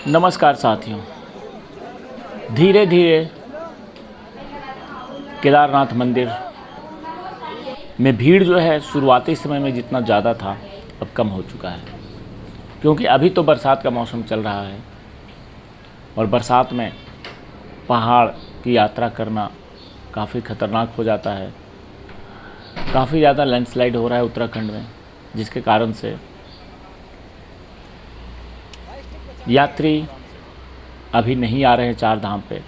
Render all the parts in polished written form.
नमस्कार साथियों। धीरे धीरे केदारनाथ मंदिर में भीड़ जो है शुरुआती समय में जितना ज़्यादा था अब कम हो चुका है, क्योंकि अभी तो बरसात का मौसम चल रहा है और बरसात में पहाड़ की यात्रा करना काफ़ी ख़तरनाक हो जाता है। काफ़ी ज़्यादा लैंडस्लाइड हो रहा है उत्तराखंड में, जिसके कारण से यात्री अभी नहीं आ रहे हैं चार धाम पे,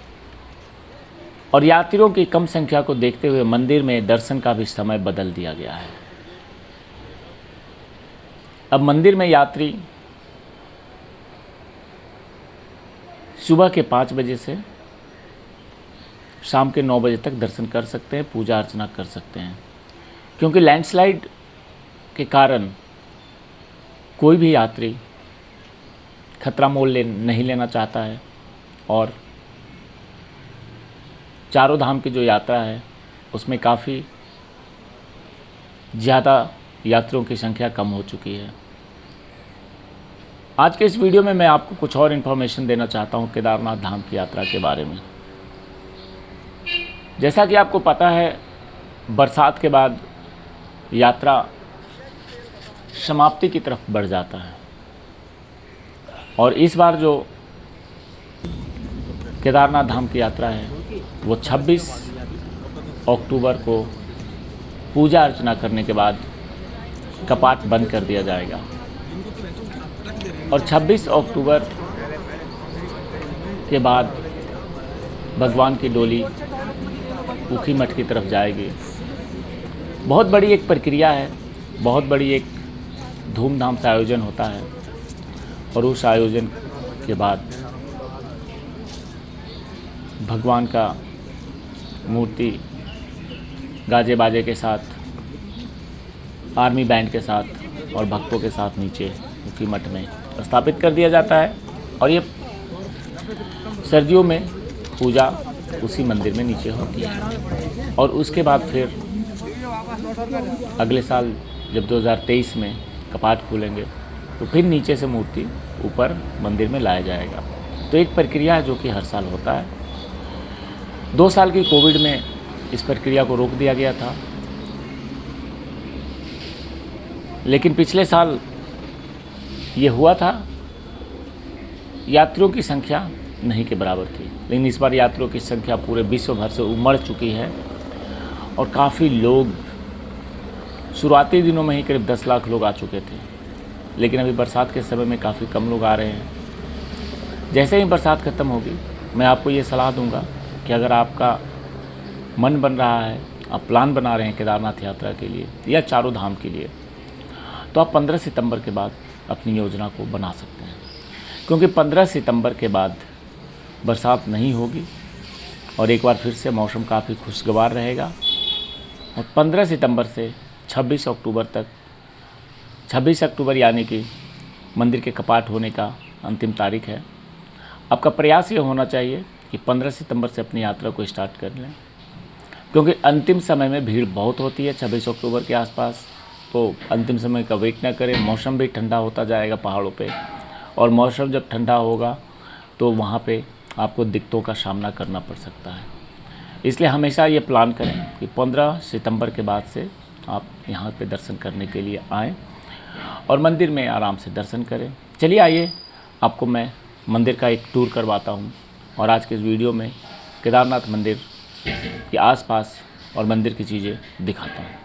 और यात्रियों की कम संख्या को देखते हुए मंदिर में दर्शन का भी समय बदल दिया गया है। अब मंदिर में यात्री सुबह के 5 बजे से शाम के 9 बजे तक दर्शन कर सकते हैं, पूजा अर्चना कर सकते हैं, क्योंकि लैंडस्लाइड के कारण कोई भी यात्री खतरा मोल नहीं लेना चाहता है और चारों धाम की जो यात्रा है उसमें काफ़ी ज़्यादा यात्रियों की संख्या कम हो चुकी है। आज के इस वीडियो में मैं आपको कुछ और इन्फॉर्मेशन देना चाहता हूँ केदारनाथ धाम की यात्रा के बारे में। जैसा कि आपको पता है, बरसात के बाद यात्रा समाप्ति की तरफ बढ़ जाता है, और इस बार जो केदारनाथ धाम की यात्रा है वो 26 अक्टूबर को पूजा अर्चना करने के बाद कपाट बंद कर दिया जाएगा, और 26 अक्टूबर के बाद भगवान की डोली ऊखीमठ की तरफ जाएगी। बहुत बड़ी एक प्रक्रिया है, बहुत बड़ी एक धूमधाम से आयोजन होता है, और उस आयोजन के बाद भगवान का मूर्ति गाजे बाजे के साथ, आर्मी बैंड के साथ और भक्तों के साथ नीचे ऊखीमठ में स्थापित कर दिया जाता है, और ये सर्दियों में पूजा उसी मंदिर में नीचे होती है। और उसके बाद फिर अगले साल जब 2023 में कपाट खुलेंगे तो फिर नीचे से मूर्ति ऊपर मंदिर में लाया जाएगा। तो एक प्रक्रिया है जो कि हर साल होता है। 2 साल की कोविड में इस प्रक्रिया को रोक दिया गया था, लेकिन पिछले साल ये हुआ था। यात्रियों की संख्या नहीं के बराबर थी, लेकिन इस बार यात्रियों की संख्या पूरे विश्व भर से उमड़ चुकी है, और काफ़ी लोग शुरुआती दिनों में ही करीब 10 लाख लोग आ चुके थे, लेकिन अभी बरसात के समय में काफ़ी कम लोग आ रहे हैं। जैसे ही बरसात ख़त्म होगी, मैं आपको ये सलाह दूंगा कि अगर आपका मन बन रहा है, आप प्लान बना रहे हैं केदारनाथ यात्रा के लिए या चारों धाम के लिए, तो आप 15 सितंबर के बाद अपनी योजना को बना सकते हैं, क्योंकि 15 सितंबर के बाद बरसात नहीं होगी और एक बार फिर से मौसम काफ़ी खुशगवार रहेगा। और 15 सितंबर से 26 अक्टूबर तक, 26 अक्टूबर यानी कि मंदिर के कपाट होने का अंतिम तारीख है। आपका प्रयास ये होना चाहिए कि 15 सितंबर से अपनी यात्रा को स्टार्ट कर लें, क्योंकि अंतिम समय में भीड़ बहुत होती है 26 अक्टूबर के आसपास। तो अंतिम समय का वेट ना करें, मौसम भी ठंडा होता जाएगा पहाड़ों पे, और मौसम जब ठंडा होगा तो वहाँ पे आपको दिक्कतों का सामना करना पड़ सकता है। इसलिए हमेशा ये प्लान करें कि 15 सितंबर के बाद से आप यहाँ पे दर्शन करने के लिए आएँ और मंदिर में आराम से दर्शन करें। चलिए आइए, आपको मैं मंदिर का एक टूर करवाता हूँ, और आज के इस वीडियो में केदारनाथ मंदिर के आसपास और मंदिर की चीज़ें दिखाता हूँ।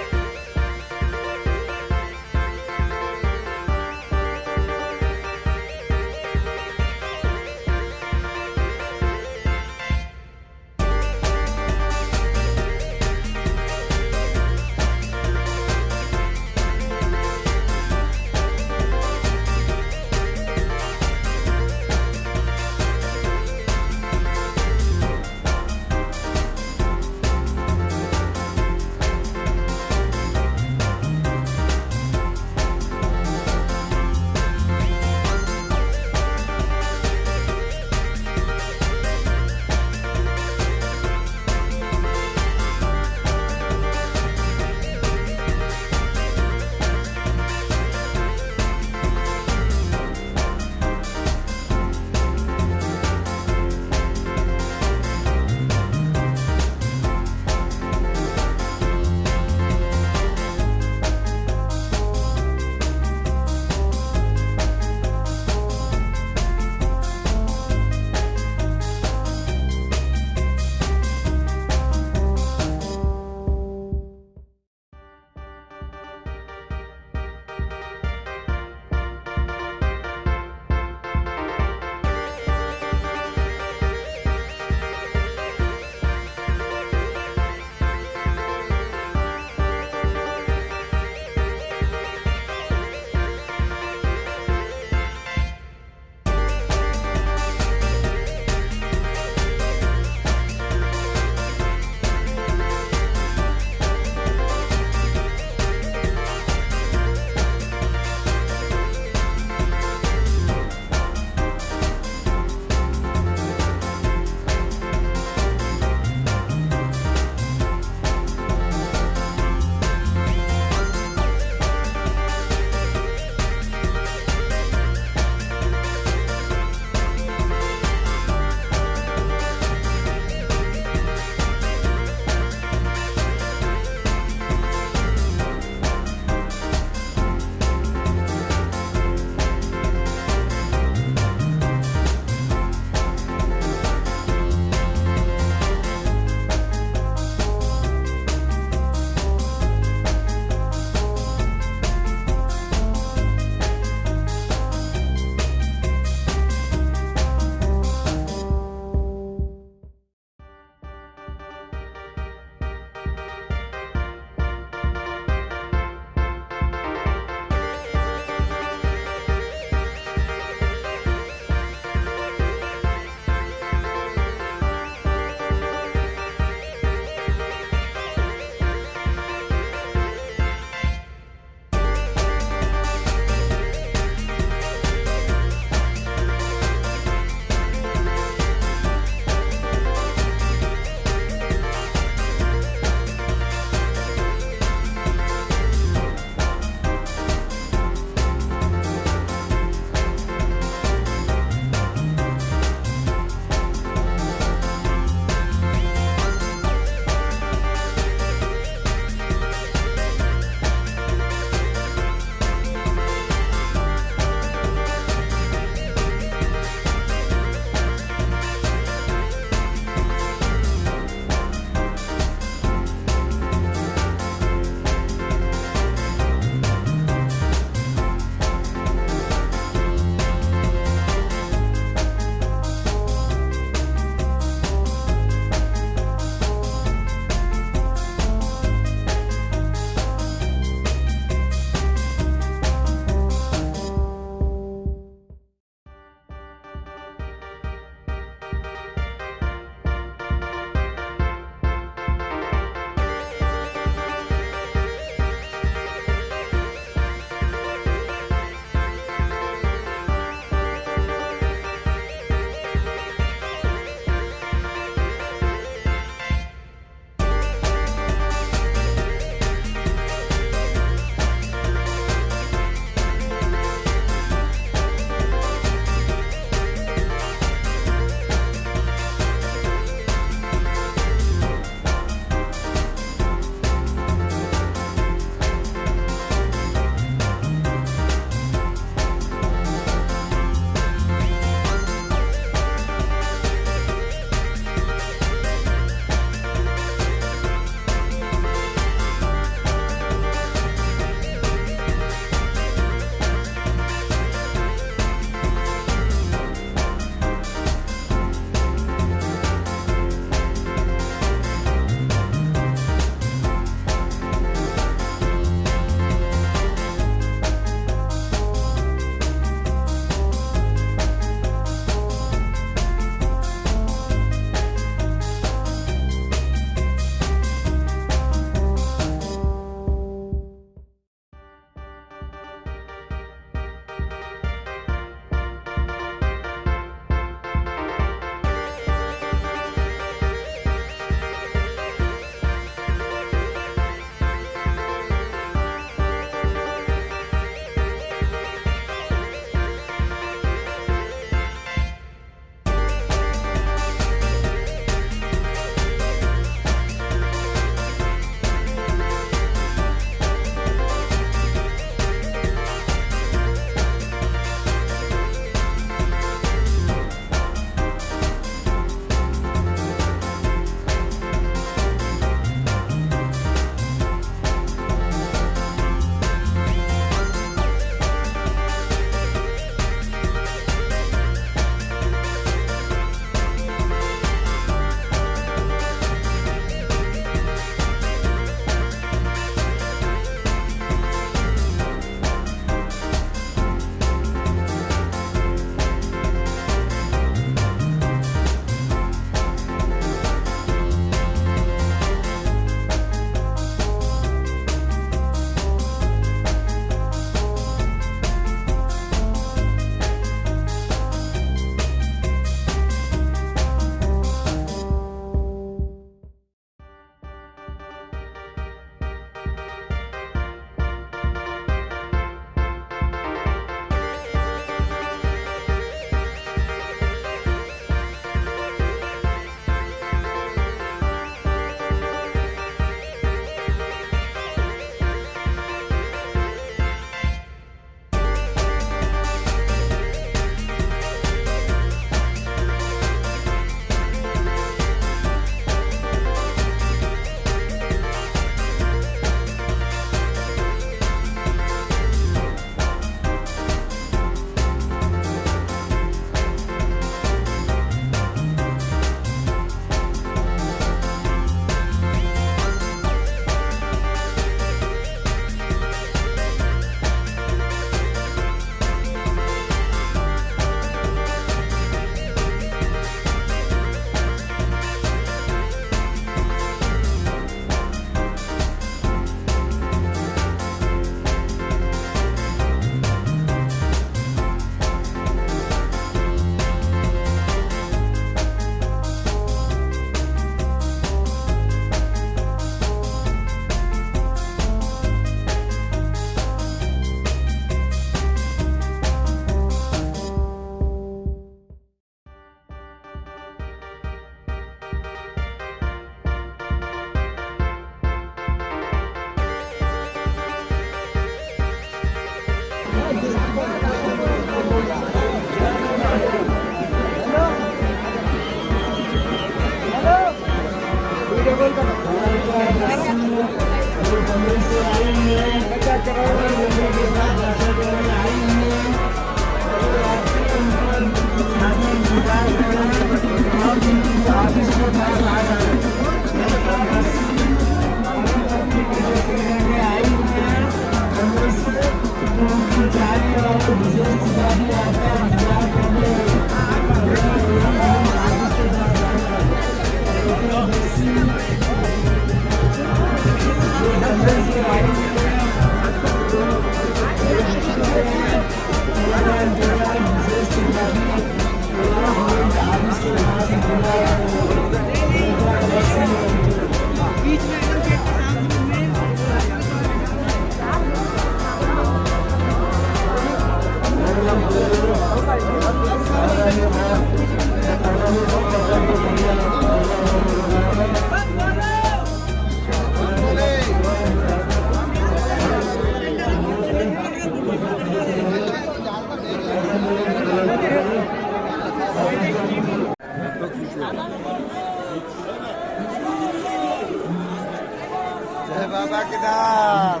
जय बाबा केदार।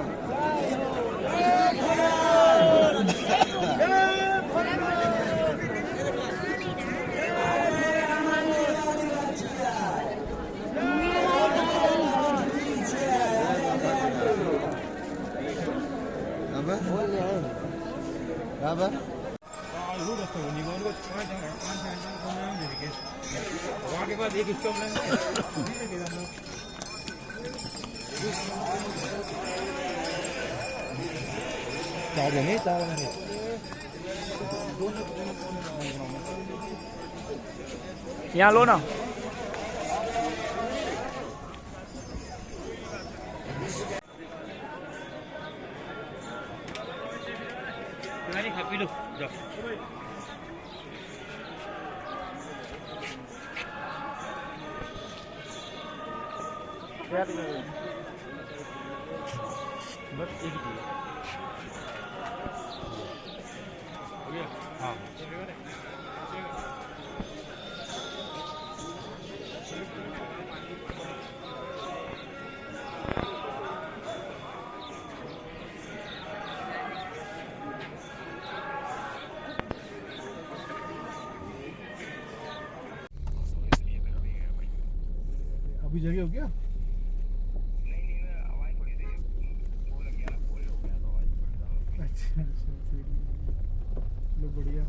वहाँ के बाद एक स्टॉप यहाँ लो ना। खा पी लो जाओ। बस एक ही हाँ अभी जगह हो गया। अच्छा चलो बढ़िया।